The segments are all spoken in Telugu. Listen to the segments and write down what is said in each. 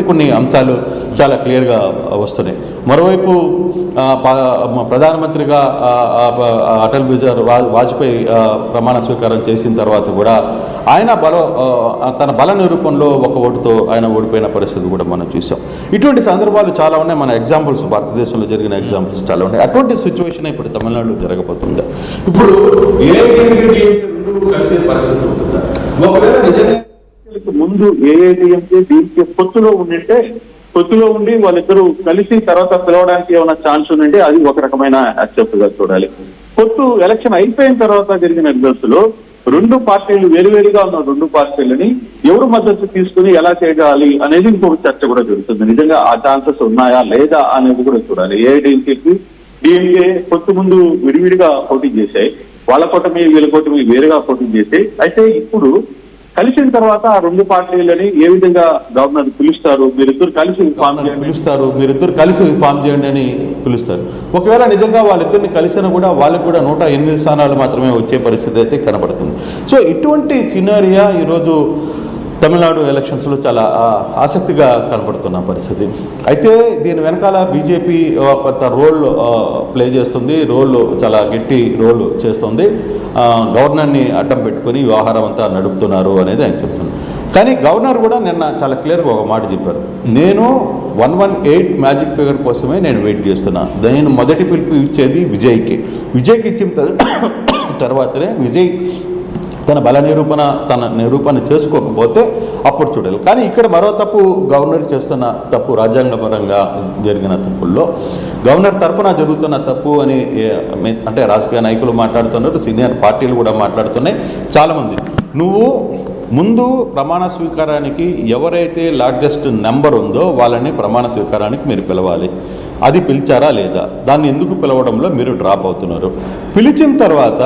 కొన్ని అంశాలు చాలా క్లియర్గా వస్తున్నాయి. మరోవైపు ప్రధానమంత్రిగా అటల్ బిహారీ వాజ్పేయి ప్రమాణ స్వీకారం చేసిన తర్వాత కూడా ఆయన తన బల నిరూపణలో ఒక ఓటుతో ఆయన ఓడిపోయిన పరిస్థితి కూడా మనం చూసాం. ఇటువంటి సందర్భాలు చాలా ఉన్నాయి. మన ఎగ్జాంపుల్స్ భారతదేశంలో జరిగిన ఎగ్జాంపుల్స్ చాలా ఉన్నాయి. అటువంటి సిచ్యువేషన్ ఇప్పుడు తమిళనాడులో జరగబోతుంది. ఇప్పుడు కలిసే పరిస్థితి ఉంటుందా? ఒకవేళ నిజంగా ముందు ఏఐడిఎంకే దీనికి పొత్తులో ఉండి వాళ్ళిద్దరూ కలిసి తర్వాత పిలవడానికి ఏమైనా ఛాన్స్ ఉందంటే అది ఒక రకమైన యాక్సెప్ట్ గా చూడాలి. పొత్తు ఎలక్షన్ అయిపోయిన తర్వాత జరిగిన రిజల్ట్స్ లో రెండు పార్టీలు వేరువేరుగా ఉన్న రెండు పార్టీలని ఎవరు మద్దతు తీసుకుని ఎలా చేయగాలి అనేది ఇంకొక చర్చ కూడా జరుగుతుంది. నిజంగా ఆ ఛాన్సెస్ ఉన్నాయా లేదా అనేది కూడా చూడాలి. ఏఐడిఎంకేకి డిఎంకే పొత్తు ముందు విడివిడిగా పోటీ చేశాయి. వాళ్ళ కూటమి వీళ్ళ కూటమి వేరుగా పోటీ చేశాయి. అయితే ఇప్పుడు కలిసిన తర్వాత ఆ రెండు పార్టీలని ఏ విధంగా గవర్నర్ పిలుస్తారు, మీరిద్దరు కలిసి ఫామ్ చేయండి అని పిలుస్తారు. ఒకవేళ నిజంగా వాళ్ళిద్దరిని కలిసినా కూడా వాళ్ళకి కూడా 108 స్థానాలు మాత్రమే వచ్చే పరిస్థితి అయితే కనబడుతుంది. సో ఇటువంటి సినారియా ఈరోజు తమిళనాడు ఎలక్షన్స్లో చాలా ఆసక్తిగా కనపడుతున్న పరిస్థితి. అయితే దీని వెనకాల బీజేపీ కొంత రోల్ ప్లే చేస్తుంది, చాలా గట్టి రోల్ చేస్తుంది. గవర్నర్ని అడ్డం పెట్టుకుని వ్యవహారం అంతా నడుపుతున్నారు అనేది ఆయన చెప్తున్నారు. కానీ గవర్నర్ కూడా నిన్న చాలా క్లియర్గా ఒక మాట చెప్పారు. నేను 118 మ్యాజిక్ ఫిగర్ కోసమే నేను వెయిట్ చేస్తున్నా. నేను మొదటి పిలుపు ఇచ్చేది విజయ్కి ఇచ్చిన తర్వాతనే విజయ్ తన నిరూపణ చేసుకోకపోతే అప్పుడు చూడాలి. కానీ ఇక్కడ మరో తప్పు గవర్నర్ చేస్తున్న తప్పు, రాజ్యాంగపరంగా జరిగిన తప్పుల్లో గవర్నర్ తరఫున జరుగుతున్న తప్పు అని అంటే రాజకీయ నాయకులు మాట్లాడుతున్నారు, సీనియర్ పార్టీలు కూడా మాట్లాడుతున్నాయి చాలామంది. నువ్వు ముందు ప్రమాణ స్వీకారానికి ఎవరైతే లార్జెస్ట్ నెంబర్ ఉందో వాళ్ళని ప్రమాణ స్వీకారానికి మీరు పిలవాలి. అది పిలిచారా లేదా? దాన్ని ఎందుకు పిలవడంలో మీరు డ్రాప్ అవుతున్నారు. పిలిచిన తర్వాత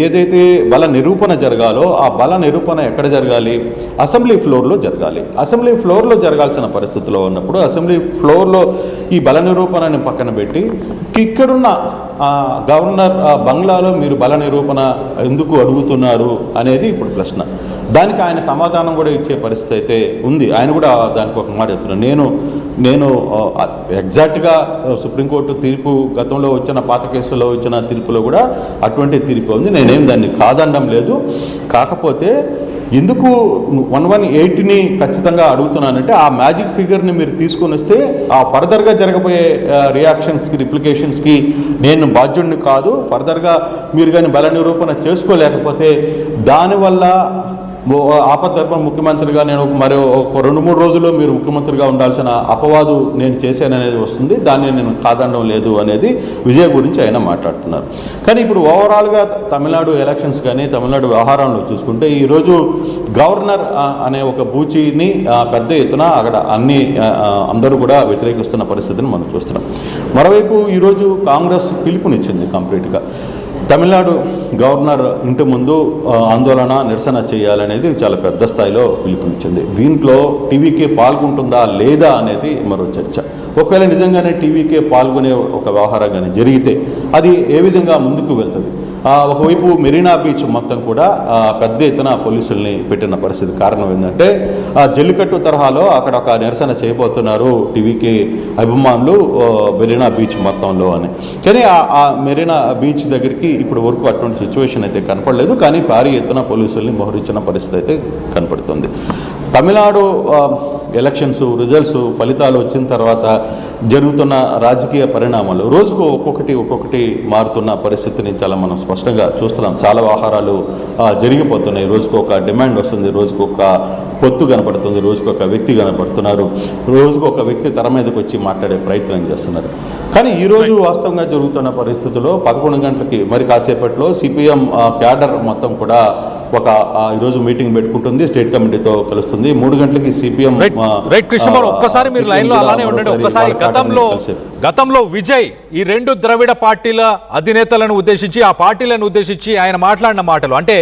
ఏదైతే బల నిరూపణ జరగాలో ఆ బల నిరూపణ ఎక్కడ జరగాలి? అసెంబ్లీ ఫ్లోర్లో జరగాలి. అసెంబ్లీ ఫ్లోర్లో జరగాల్సిన పరిస్థితిలో ఉన్నప్పుడు అసెంబ్లీ ఫ్లోర్లో ఈ బల నిరూపణని పక్కన పెట్టి ఇక్కడున్న గవర్నర్ బంగ్లాలో మీరు బల నిరూపణ ఎందుకు అడుగుతున్నారు అనేది ఇప్పుడు ప్రశ్న. దానికి ఆయన సమాధానం కూడా ఇచ్చే పరిస్థితి అయితే ఉంది. ఆయన కూడా దానికి ఒక మాట చెప్తున్నారు. నేను ఎగ్జాక్ట్గా సుప్రీంకోర్టు తీర్పు గతంలో వచ్చిన పాత కేసులో వచ్చిన తీర్పులో కూడా అటువంటి తీర్పు ఉంది. నేనేం దాన్ని కాదనడం లేదు. కాకపోతే ఎందుకు 118ని ఖచ్చితంగా అడుగుతున్నానంటే ఆ మ్యాజిక్ ఫిగర్ని మీరు తీసుకొని వస్తే ఆ ఫర్దర్గా జరగబోయే రియాక్షన్స్కి, రిప్లికేషన్స్కి నేను బాధ్యుడిని కాదు. ఫర్దర్గా మీరు కానీ బల నిరూపణ చేసుకోలేకపోతే దానివల్ల ఆపద్ధర్మ ముఖ్యమంత్రిగా నేను మరో 2-3 రోజుల్లో మీరు ముఖ్యమంత్రిగా ఉండాల్సిన అపవాదు నేను చేశాననేది వస్తుంది. దాన్ని నేను కాదనడం లేదు అనేది విజయ్ గురించి ఆయన మాట్లాడుతున్నారు. కానీ ఇప్పుడు ఓవరాల్గా తమిళనాడు ఎలక్షన్స్ కానీ తమిళనాడు వ్యవహారంలో చూసుకుంటే ఈరోజు గవర్నర్ అనే ఒక బూచిని పెద్ద ఎత్తున అక్కడ అందరూ కూడా వ్యతిరేకిస్తున్న పరిస్థితిని మనం చూస్తున్నాం. మరోవైపు ఈరోజు కాంగ్రెస్ పిలుపునిచ్చింది కంప్లీట్గా. తమిళనాడు గవర్నర్ ఇంటి ముందు ఆందోళన, నిరసన చేయాలనేది చాలా పెద్ద స్థాయిలో పిలుపునిచ్చింది. దీంట్లో టీవీకే పాల్గొంటుందా లేదా అనేది మరో చర్చ. ఒకవేళ నిజంగానే టీవీకే పాల్గొనే ఒక వ్యవహారం కానీ జరిగితే అది ఏ విధంగా ముందుకు వెళ్తుంది? ఒకవైపు మెరీనా బీచ్ మొత్తం కూడా పెద్ద ఎత్తున పోలీసుల్ని పెట్టిన పరిస్థితి. కారణం ఏంటంటే జల్లికట్టు తరహాలో అక్కడ ఒక నిరసన చేయబోతున్నారు టీవీకే అభిమానులు మెరీనా బీచ్ మొత్తంలో అని. కానీ ఆ మెరీనా బీచ్ దగ్గరికి ఇప్పుడు వరకు అటువంటి సిచ్యువేషన్ అయితే కనపడలేదు. కానీ భారీ ఎత్తున పోలీసుల్ని మోహరించిన పరిస్థితి అయితే కనపడుతుంది. తమిళనాడు ఎలక్షన్స్ రిజల్ట్స్ ఫలితాలు వచ్చిన తర్వాత జరుగుతున్న రాజకీయ పరిణామాలు రోజుకు ఒక్కొక్కటి మారుతున్న పరిస్థితిని చాలా మనం స్పష్టంగా చూస్తున్నాం. చాలా వ్యవహారాలు జరిగిపోతున్నాయి. రోజుకు ఒక డిమాండ్ వస్తుంది, రోజుకు ఒక పొత్తు కనపడుతుంది, రోజుకు ఒక వ్యక్తి కనపడుతున్నారు, రోజుకు ఒక వ్యక్తి తెర మీదకి వచ్చి మాట్లాడే ప్రయత్నం చేస్తున్నారు. కానీ ఈరోజు వాస్తవంగా జరుగుతున్న పరిస్థితుల్లో 11 గంటలకి మరి కాసేపట్లో సిపిఎం క్యాడర్ మొత్తం కూడా ఈరోజు మీటింగ్ పెట్టుకుంటుంది, స్టేట్ కమిటీతో కలుస్తుంది. 3 గంటలకి సిపిఎం ఒక్కసారి మీరు లైన్ లో అలానే ఉండండి. ఒక్కసారి గతంలో విజయ్ ఈ రెండు ద్రవిడ పార్టీల అధినేతలను ఉద్దేశించి, ఆ పార్టీలను ఉద్దేశించి ఆయన మాట్లాడిన మాటలు అంటే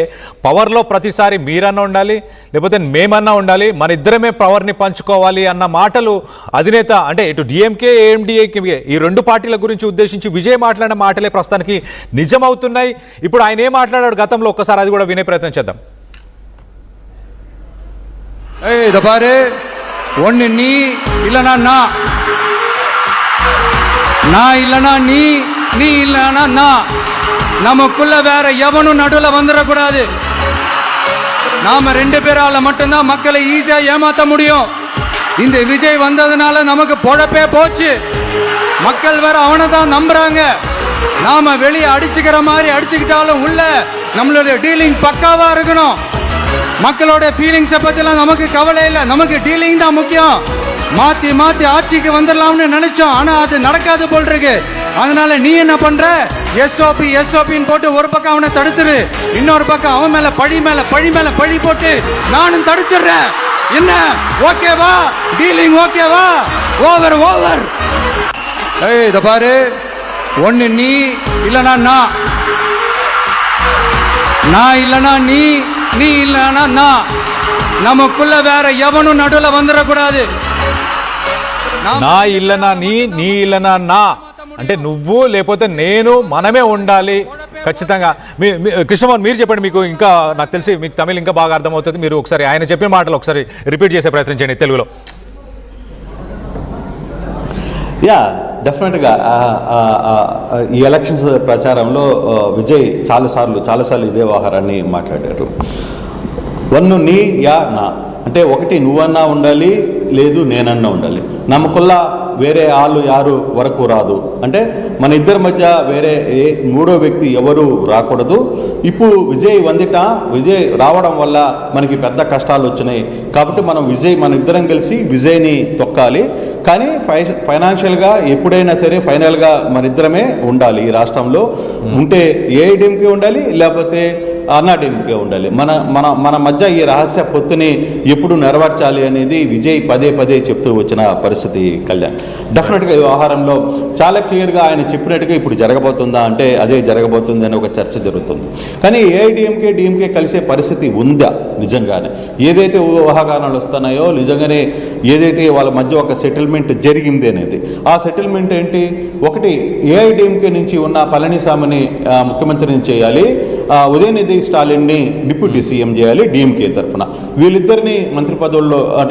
పవర్లో ప్రతిసారి మీరన్నా ఉండాలి, లేకపోతే మేమన్నా ఉండాలి, మన ఇద్దరమే పవర్ని పంచుకోవాలి అన్న మాటలు అధినేత అంటే ఇటు డిఎంకే, ఏఎండిఏకి ఈ రెండు పార్టీల గురించి ఉద్దేశించి విజయ్ మాట్లాడిన మాటలే ప్రస్తుతానికి నిజమవుతున్నాయి. ఇప్పుడు ఆయన ఏం మాట్లాడాడు గతంలో, ఒక్కసారి అది కూడా వినే ప్రయత్నం చేద్దాం. ஏய் இத பாரு, ஒண்ணு நீ இல்லனா நான் இல்லனா நீ இல்லனா நான். நமக்குள்ள வேற எவனும் நடுவுல வந்துடக்கூடாது. நாம 2 பேரால மட்டும்தான் மக்களை ஈஸியா ஏமாத்த முடியும். இந்த விஜய் வந்ததுனால நமக்கு பொழப்பே போச்சு. மக்கள் வேற அவனை தான் நம்புறாங்க. நாம வெளியே அடிச்சுக்கிற மாதிரி அடிச்சுக்கிட்டாலும் உள்ள நம்மளுடைய டீலிங் பக்காவா இருக்கணும். மக்களோட ஃபீலிங்ஸை பத்திலாம் நமக்கு கவலை இல்லை, நமக்கு டீலிங் தான் முக்கியம். மாத்தி மாத்தி ஆட்சிக்கு வந்துடலாம்னு நினைச்சோம், ஆனா அது நடக்காது போல் இருக்கு. அதனால நீ என்ன பண்ற, எஸ்ஓபின்னு போட்டு ஒரு பக்கம் அவனை தடுத்துரு, இன்னொரு பக்கம் அவன் மேல பழி போட்டு நானும் தடுத்துடுறேன். என்ன ஓகேவா? டீலிங் ஓகேவா? ஓவர். ஏய் இத பாரு, ஒண்ணு நீ இல்லனா நான் இல்லனா நீ இல்லனா நான். நமக்குள்ள வேற எவனும் நடுவுல வந்துடக்கூடாது. నా ఇల్లనా నీ ఇల్లనా నా అంటే నువ్వు లేకపోతే నేను, మనమే ఉండాలి ఖచ్చితంగా. కృష్ణమోహన్ మీరు చెప్పండి, మీకు ఇంకా నాకు తెలిసి మీకు తమిళ్ ఇంకా బాగా అర్థమవుతుంది. మీరు ఒకసారి ఆయన చెప్పిన మాటలు ఒకసారి రిపీట్ చేసే ప్రయత్నం చేయండి తెలుగులో. యా డెఫినెట్గా ఈ ఎలక్షన్స్ ప్రచారంలో విజయ్ చాలాసార్లు ఇదే వ్యవహారాన్ని మాట్లాడారు. వన్ను నీ యా నా అంటే ఒకటి నువ్వన్నా ఉండాలి, లేదు నేనన్నా ఉండాలి. నమ్మకుల్లా వేరే ఆళ్ళు యారు వరకు రాదు. అంటే మన ఇద్దరి మధ్య వేరే మూడో వ్యక్తి ఎవరు రాకూడదు. ఇప్పుడు విజయ్ రావడం వల్ల మనకి పెద్ద కష్టాలు వచ్చినాయి. కాబట్టి మన ఇద్దరం కలిసి విజయ్ని తొక్కాలి. కానీ ఫైనాన్షియల్గా ఎప్పుడైనా సరే ఫైనల్గా మన ఇద్దరమే ఉండాలి. ఈ రాష్ట్రంలో ఉంటే ఏఐడిఎంకే ఉండాలి, లేకపోతే అన్నాడీఎంకే ఉండాలి. మన మధ్య ఈ రహస్య పొత్తుని ఎప్పుడు నెరవేర్చాలి అనేది విజయ్ పదే చెప్తూ వచ్చిన పరిస్థితి కళ్యాణ్. డెఫినెట్గా ఈ వ్యవహారంలో చాలా క్లియర్గా ఆయన చెప్పినట్టుగా ఇప్పుడు జరగబోతుందా అంటే అదే జరగబోతుంది అని ఒక చర్చ జరుగుతుంది. కానీ ఏఐడిఎంకే డిఎంకే కలిసే పరిస్థితి ఉందా నిజంగానే? ఏదైతే ఊహాగానాలు వస్తున్నాయో నిజంగానే ఏదైతే వాళ్ళ మధ్య ఒక సెటిల్మెంట్ జరిగింది అనేది, ఆ సెటిల్మెంట్ ఏంటి? ఒకటి ఏఐడిఎంకే నుంచి ఉన్న పళనిసామిని ముఖ్యమంత్రిని చేయాలి, ఉదయనిధి స్టాలిన్ని డిప్యూటీ సీఎం చేయాలి డిఎంకే తరఫున. వీళ్ళిద్దరిని మంత్రి పదవుల్లో అంటే